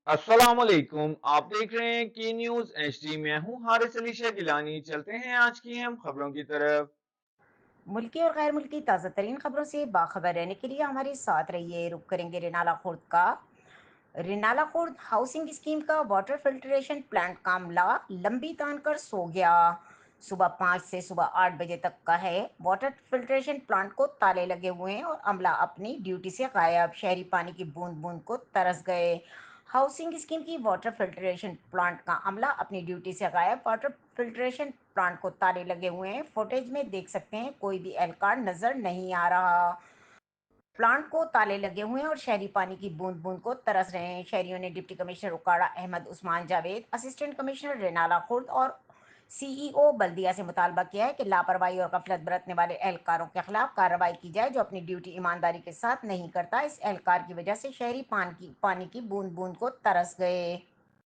अस्सलाम वालेकुम। आप देख रहे हैं की न्यूज़ एचडी। मैं हूं हारिस अली शाह गिलानी। चलते हैं आज की हम खबरों की तरफ। मुल्की और गैर मुल्की ताज़ा तरीन खबरों से बाखबर रहने के लिए हमारे साथ रहिए। रुक करेंगे रिनाला खुर्द का। रिनाला खुर्द हाउसिंग स्कीम का वाटर फिल्ट्रेशन प्लांट का अमला लंबी तान कर सो गया। सुबह 5 से सुबह 8 बजे तक का है। वाटर फिल्ट्रेशन प्लांट को ताले लगे हुए हैं और अमला अपनी ड्यूटी से गायब। शहरी पानी की बूंद बूंद को तरस गए। हाउसिंग स्कीम की वाटर फिल्ट्रेशन प्लांट का अमला अपनी ड्यूटी से गायब। वाटर फिल्ट्रेशन प्लांट को ताले लगे हुए हैं। फुटेज में देख सकते हैं कोई भी एहलकार नजर नहीं आ रहा। प्लांट को ताले लगे हुए हैं और शहरी पानी की बूंद बूंद को तरस रहे हैं। शहरियों ने deputy commissioner Okara Ahmad Usman Javed, assistant commissioner Renala Khurd और सीईओ बल्दिया से मुतालबा किया है कि लापरवाही और गफलत बरतने वाले एहलकारों के खिलाफ कार्रवाई की जाए जो अपनी ड्यूटी ईमानदारी के साथ नहीं करता। इस एहलकार की वजह से शहरी पानी की बूंद बूंद को तरस गए।